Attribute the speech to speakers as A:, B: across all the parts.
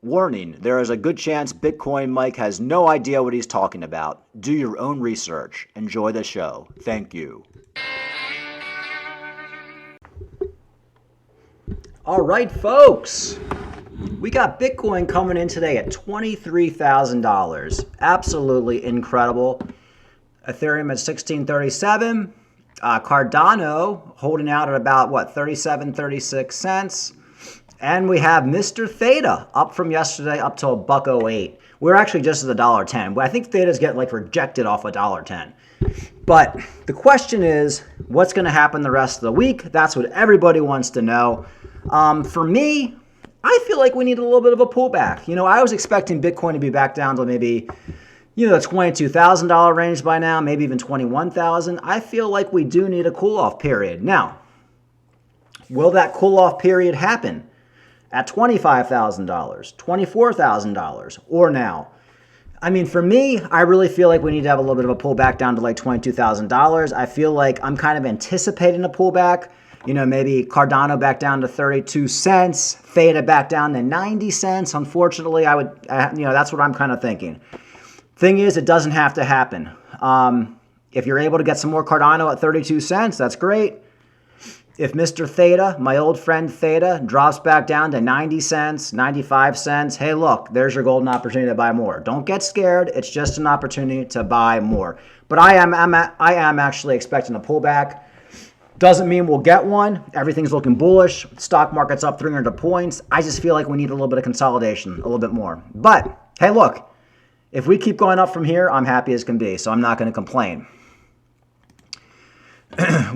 A: Warning, there is a good chance Bitcoin Mike has no idea what he's talking about. Do your own research. Enjoy the show. Thank you. All right, folks. We got Bitcoin coming in today at $23,000. Absolutely incredible. Ethereum at 1637. Cardano holding out at about, 37, 36 cents. And we have Mr. Theta up from yesterday up to $1.08. We're actually just at $1.10. I think Theta's getting rejected off $1.10. But the question is, what's going to happen the rest of the week? That's what everybody wants to know. For me, I feel like we need a little bit of a pullback. I was expecting Bitcoin to be back down to maybe, the $22,000 range by now, maybe even $21,000. I feel like we do need a cool-off period. Now, will that cool-off period happen at $25,000, $24,000, or now? For me, I really feel like we need to have a little bit of a pullback down to $22,000. I feel like I'm kind of anticipating a pullback. Maybe Cardano back down to 32 cents, Theta back down to 90 cents. Unfortunately, that's what I'm kind of thinking. Thing is, it doesn't have to happen. If you're able to get some more Cardano at 32 cents, that's great. If Mr. Theta, my old friend Theta, drops back down to 90 cents, 95 cents, hey, look, there's your golden opportunity to buy more. Don't get scared. It's just an opportunity to buy more. But I am actually expecting a pullback. Doesn't mean we'll get one. Everything's looking bullish. Stock market's up 300 points. I just feel like we need a little bit of consolidation, a little bit more. But, hey, look, if we keep going up from here, I'm happy as can be, so I'm not going to complain.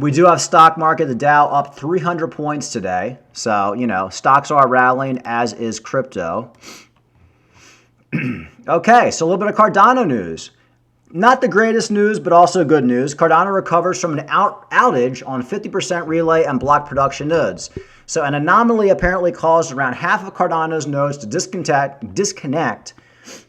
A: We do have stock market, the Dow up 300 points today. So, stocks are rallying, as is crypto. Okay, so a little bit of Cardano news. Not the greatest news, but also good news. Cardano recovers from an outage on 50% relay and block production nodes. So an anomaly apparently caused around half of Cardano's nodes to disconnect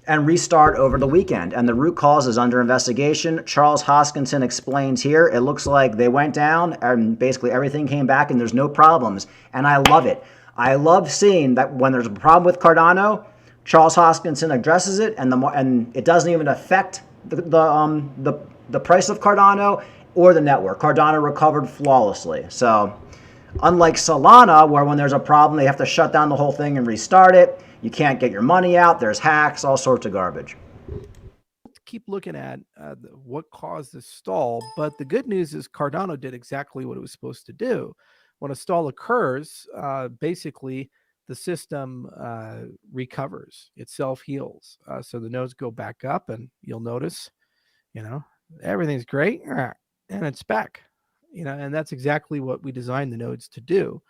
A: and restart over the weekend. And the root cause is under investigation. Charles Hoskinson explains here, it looks like they went down and basically everything came back and there's no problems. And I love it. I love seeing that when there's a problem with Cardano, Charles Hoskinson addresses it and it doesn't even affect the price of Cardano or the network. Cardano recovered flawlessly. So unlike Solana, where when there's a problem, they have to shut down the whole thing and restart it. You can't get your money out. There's hacks, all sorts of garbage.
B: Keep looking at what caused the stall, but the good news is Cardano did exactly what it was supposed to do. When a stall occurs, basically the system recovers, it self-heals. So the nodes go back up and you'll notice, everything's great and it's back, and that's exactly what we designed the nodes to do.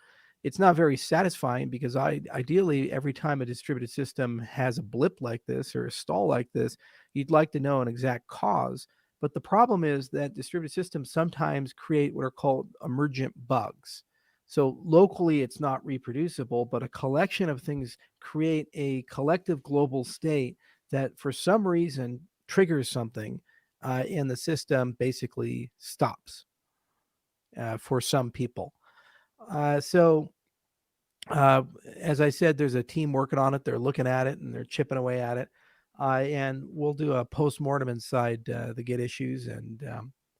B: It's not very satisfying because ideally every time a distributed system has a blip like this or a stall like this, you'd like to know an exact cause. But the problem is that distributed systems sometimes create what are called emergent bugs. So locally, it's not reproducible, but a collection of things create a collective global state that for some reason triggers something and the system basically stops for some people. As I said, there's a team working on it. They're looking at it and they're chipping away at it. And we'll do a post-mortem inside the Git issues. And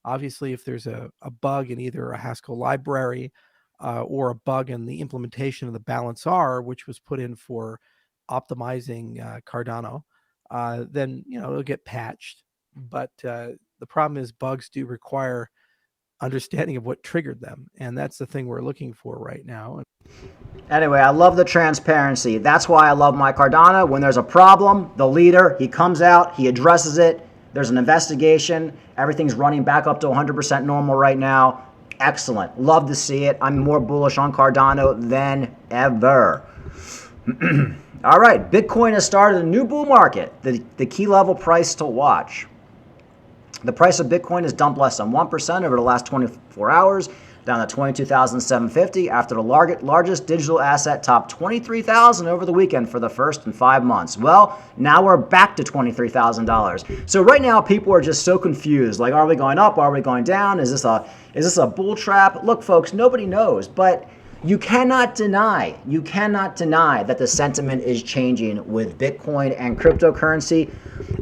B: obviously, if there's a bug in either a Haskell library or a bug in the implementation of the balance R, which was put in for optimizing Cardano, then it'll get patched. But the problem is bugs do require understanding of what triggered them, and that's the thing we're looking for right now.
A: Anyway, I love the transparency. That's why I love my Cardano. When there's a problem, the leader, he comes out, he addresses it. There's an investigation. Everything's running back up to 100% normal right now. Excellent. Love to see it. I'm more bullish on Cardano than ever. All right, Bitcoin has started a new bull market. The key level price to watch. The price of Bitcoin has dumped less than 1% over the last 24 hours, down to $22,750 after the largest digital asset topped $23,000 over the weekend for the first in 5 months. Well, now we're back to $23,000. So right now people are just so confused. Like, are we going up? Are we going down? Is this a bull trap? Look, folks, nobody knows. But you cannot deny that the sentiment is changing with Bitcoin and cryptocurrency.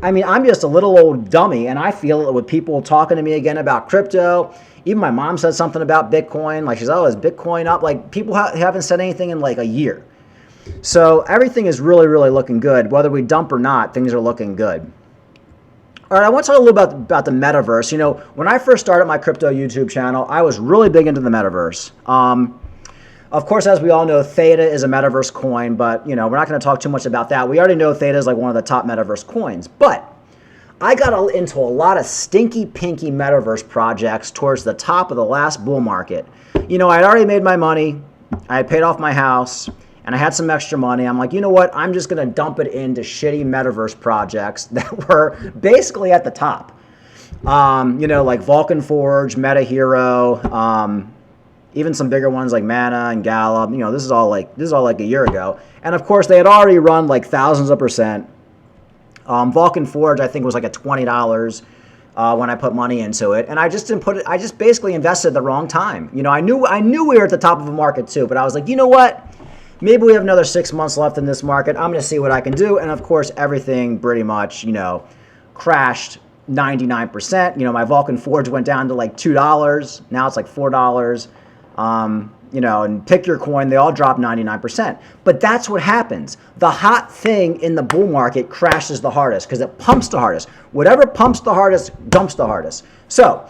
A: I mean, I'm just a little old dummy, and I feel it with people talking to me again about crypto. Even my mom said something about Bitcoin. Like, she's, oh, is Bitcoin up? Like, people haven't said anything in like a year. So everything is really, really looking good. Whether we dump or not, things are looking good. All right, I want to talk a little about the metaverse. You know, when I first started my crypto YouTube channel, I was really big into the metaverse. Of course, as we all know, Theta is a metaverse coin, but, you know, we're not going to talk too much about that. We already know Theta is like one of the top metaverse coins. But I got into a lot of stinky pinky metaverse projects towards the top of the last bull market. You know, I had already made my money. I had paid off my house. And I had some extra money. I'm like, you know what? I'm just going to dump it into shitty metaverse projects that were basically at the top. You know, like Vulcan Forge, Meta Hero, even some bigger ones like Mana and Gala. You know, this is all like a year ago. And of course, they had already run like thousands of %. Vulcan Forge, I think, was like at $20 when I put money into it. And I just didn't put it. I just basically invested at the wrong time. You know, I knew we were at the top of the market too, but I was like, you know what? Maybe we have another 6 months left in this market. I'm going to see what I can do. And of course, everything pretty much, you know, crashed 99%. You know, my Vulcan Forge went down to like $2. Now it's like $4. You know, and pick your coin, they all dropped 99%. But that's what happens. The hot thing in the bull market crashes the hardest because it pumps the hardest. Whatever pumps the hardest, dumps the hardest. So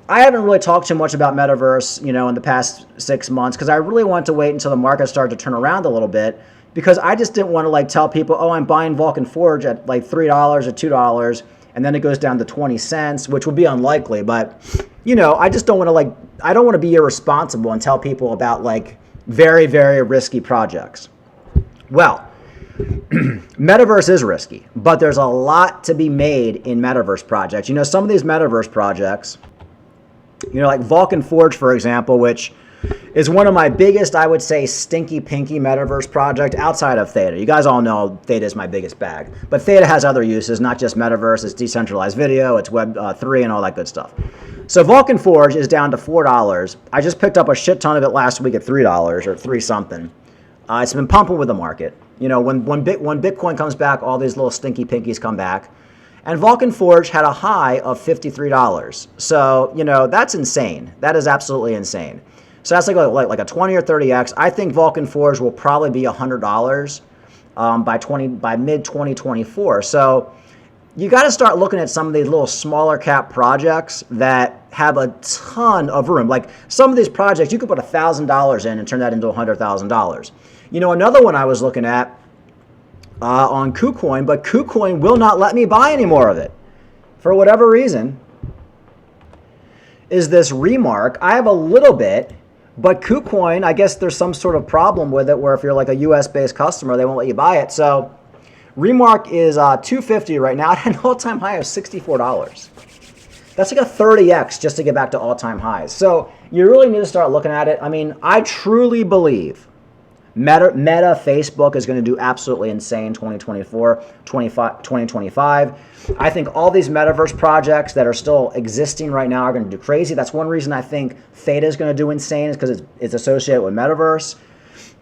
A: I haven't really talked too much about Metaverse, you know, in the past 6 months because I really wanted to wait until the market started to turn around a little bit because I just didn't want to like tell people, oh, I'm buying Vulcan Forge at like $3 or $2 and then it goes down to 20 cents, which would be unlikely. But, you know, I just don't want to I don't want to be irresponsible and tell people about like very, very risky projects. Well, Metaverse is risky, but there's a lot to be made in Metaverse projects. You know, some of these Metaverse projects, you know, like Vulcan Forge, for example, which is one of my biggest, I would say, stinky pinky metaverse project outside of Theta. You guys all know Theta is my biggest bag. But Theta has other uses, not just metaverse. It's decentralized video, it's Web3 and all that good stuff. So Vulcan Forge is down to $4. I just picked up a shit ton of it last week at $3 or 3 something. It's been pumping with the market. You know, when Bitcoin comes back, all these little stinky pinkies come back. And Vulcan Forge had a high of $53. So, you know, that's insane. That is absolutely insane. So that's like a 20 or 30x. I think Vulcan Forge will probably be $100 by mid 2024. So you got to start looking at some of these little smaller cap projects that have a ton of room. Like some of these projects, you could put $1,000 in and turn that into $100,000. You know, another one I was looking at on KuCoin, but KuCoin will not let me buy any more of it for whatever reason. Is this Remark? I have a little bit. But KuCoin, I guess there's some sort of problem with it where if you're like a US-based customer, they won't let you buy it. So Remark is $250 right now at an all-time high of $64. That's like a 30x just to get back to all-time highs. So you really need to start looking at it. I mean, I truly believe Meta Facebook is going to do absolutely insane 2024, 2025. I think all these metaverse projects that are still existing right now are going to do crazy. That's one reason I think Theta is going to do insane is because it's associated with metaverse.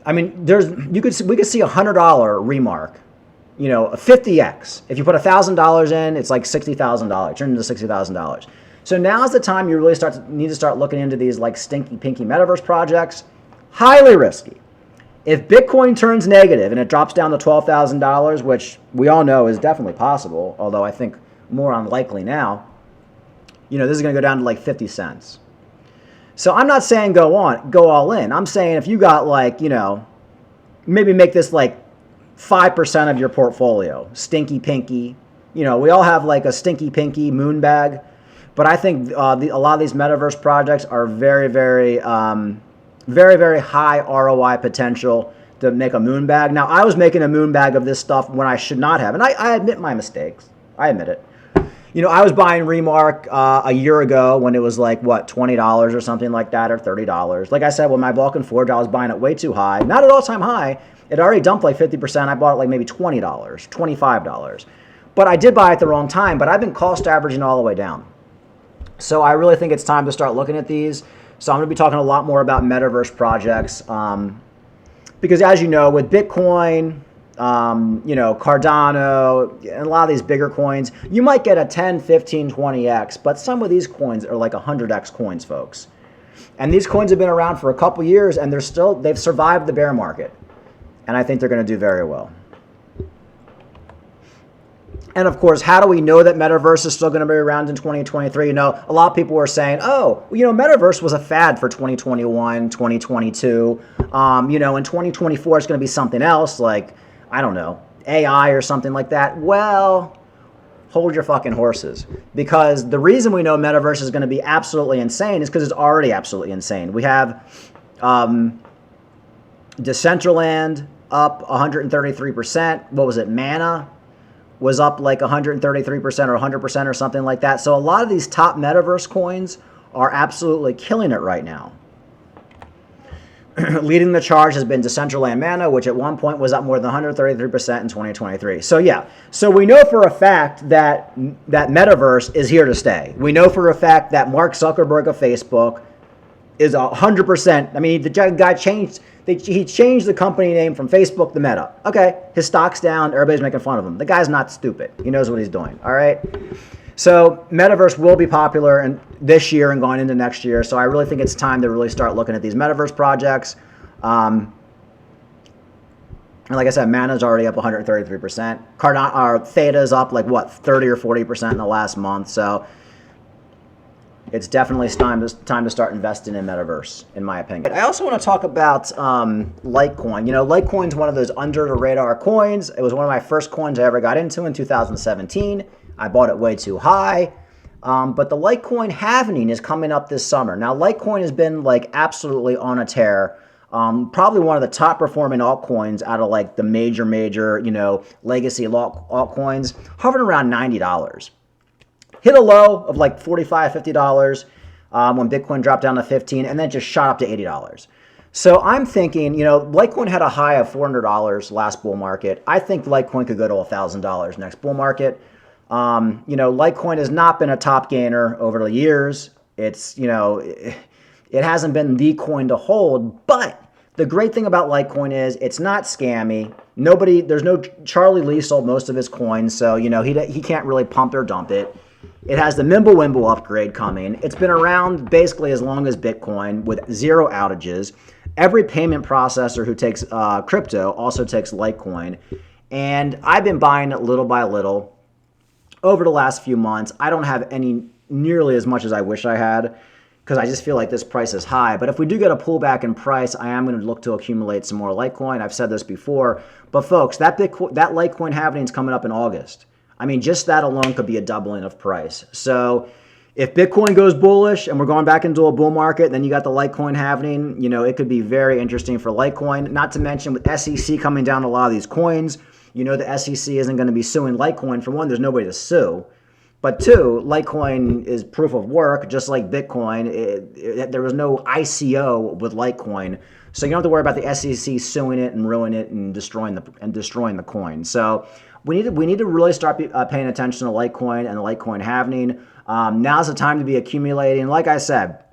A: I mean, we could see $100 Remark, you know, a 50x. If you put $1,000 in, it's like $60,000. Turn into $60,000. So now's the time you really need to start looking into these like stinky pinky metaverse projects. Highly risky. If Bitcoin turns negative and it drops down to $12,000, which we all know is definitely possible, although I think more unlikely now, you know, this is going to go down to like 50 cents. So I'm not saying go all in. I'm saying if you got like, you know, maybe make this like 5% of your portfolio, stinky pinky. You know, we all have like a stinky pinky moon bag, but I think a lot of these metaverse projects are very, very high ROI potential to make a moon bag. Now, I was making a moon bag of this stuff when I should not have, and I admit my mistakes. I admit it. You know, I was buying Remark a year ago when it was like, what, $20 or something like that, or $30. Like I said, with my Vulcan Forge, I was buying it way too high. Not at all-time high. It already dumped like 50%. I bought it like maybe $20, $25. But I did buy it at the wrong time, but I've been cost averaging all the way down. So I really think it's time to start looking at these. So I'm going to be talking a lot more about Metaverse projects because, as you know, with Bitcoin, Cardano, and a lot of these bigger coins, you might get a 10, 15, 20x, but some of these coins are like 100x coins, folks. And these coins have been around for a couple years, and they've survived the bear market. And I think they're going to do very well. And of course, how do we know that Metaverse is still going to be around in 2023? A lot of people were saying, Metaverse was a fad for 2021, 2022. In 2024, it's going to be something else, like, I don't know, AI or something like that. Well, hold your fucking horses. Because the reason we know Metaverse is going to be absolutely insane is because it's already absolutely insane. We have Decentraland up 133%. What was it, Mana was up like 133% or 100% or something like that. So a lot of these top Metaverse coins are absolutely killing it right now. Leading the charge has been Decentraland Mana, which at one point was up more than 133% in 2023. So yeah, so we know for a fact that Metaverse is here to stay. We know for a fact that Mark Zuckerberg of Facebook is 100%. I mean, the guy he changed the company name from Facebook to Meta. Okay, his stock's down. Everybody's making fun of him. The guy's not stupid. He knows what he's doing. All right. So Metaverse will be popular this year and going into next year. So I really think it's time to really start looking at these Metaverse projects. And like I said, Mana's already up 133%. Cardano, Theta's up like 30 or 40% in the last month. So it's definitely time to start investing in Metaverse, in my opinion. I also want to talk about Litecoin. Litecoin's one of those under-the-radar coins. It was one of my first coins I ever got into in 2017. I bought it way too high. But the Litecoin halving is coming up this summer. Now, Litecoin has been like absolutely on a tear. Probably one of the top performing altcoins out of like the major, legacy altcoins, hovering around $90. Hit a low of like $45, $50 when Bitcoin dropped down to 15, and then just shot up to $80. So I'm thinking, Litecoin had a high of $400 last bull market. I think Litecoin could go to $1,000 next bull market. Litecoin has not been a top gainer over the years. It's, it hasn't been the coin to hold, but the great thing about Litecoin is it's not scammy. Charlie Lee sold most of his coins, so, he can't really pump or dump it. It has the Mimblewimble upgrade coming. It's been around basically as long as Bitcoin with zero outages. Every payment processor who takes crypto also takes Litecoin. And I've been buying it little by little over the last few months. I don't have any nearly as much as I wish I had because I just feel like this price is high. But if we do get a pullback in price, I am going to look to accumulate some more Litecoin. I've said this before. But folks, that Litecoin halving is coming up in August. I mean, just that alone could be a doubling of price. So if Bitcoin goes bullish and we're going back into a bull market, then you got the Litecoin halving. It could be very interesting for Litecoin. Not to mention with SEC coming down a lot of these coins, the SEC isn't going to be suing Litecoin. For one, there's nobody to sue. But two, Litecoin is proof of work, just like Bitcoin. There was no ICO with Litecoin. So you don't have to worry about the SEC suing it and ruining it and destroying the coin. So we need to really start paying attention to Litecoin and the Litecoin halving. Now's the time to be accumulating. Like I said,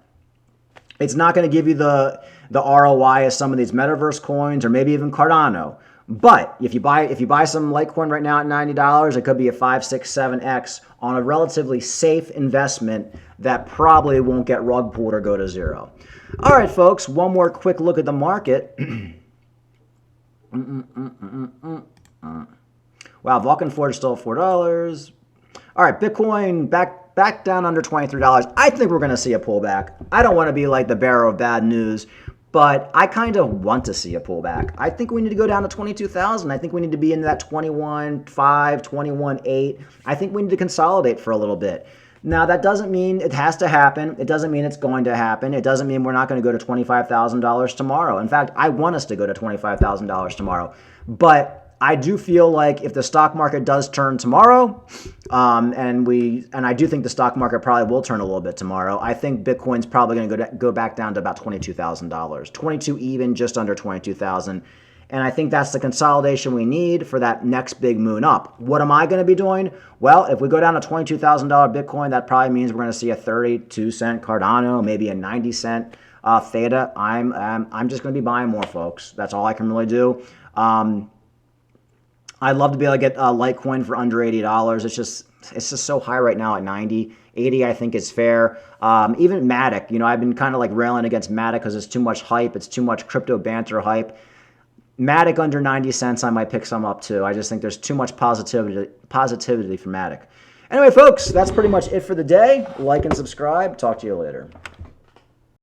A: it's not going to give you the ROI as some of these Metaverse coins or maybe even Cardano. But if you buy some Litecoin right now at $90, it could be a 5, 6, 7x on a relatively safe investment that probably won't get rug pulled or go to zero. All right, folks, one more quick look at the market. Wow, Vulcan Forge still at $4. All right, Bitcoin back down under $23. I think we're going to see a pullback. I don't want to be like the bearer of bad news, but I kind of want to see a pullback. I think we need to go down to 22,000. I think we need to be in that 21.5, 21.8. I think we need to consolidate for a little bit. Now, that doesn't mean it has to happen. It doesn't mean it's going to happen. It doesn't mean we're not going to go to $25,000 tomorrow. In fact, I want us to go to $25,000 tomorrow. But I do feel like if the stock market does turn tomorrow, and I do think the stock market probably will turn a little bit tomorrow, I think Bitcoin's probably going to go back down to about $22,000, 22 even, just under 22,000. And I think that's the consolidation we need for that next big moon up. What am I going to be doing? Well, if we go down to $22,000 Bitcoin, that probably means we're going to see a 32-cent Cardano, maybe a 90-cent Theta. I'm just going to be buying more, folks. That's all I can really do. I'd love to be able to get Litecoin for under $80. It's just so high right now at 90. 80, I think, is fair. Even Matic, I've been kind of like railing against Matic because it's too much hype. It's too much crypto banter hype. Matic under 90 cents, I might pick some up too. I just think there's too much positivity for Matic. Anyway, folks, that's pretty much it for the day. Like and subscribe. Talk to you later.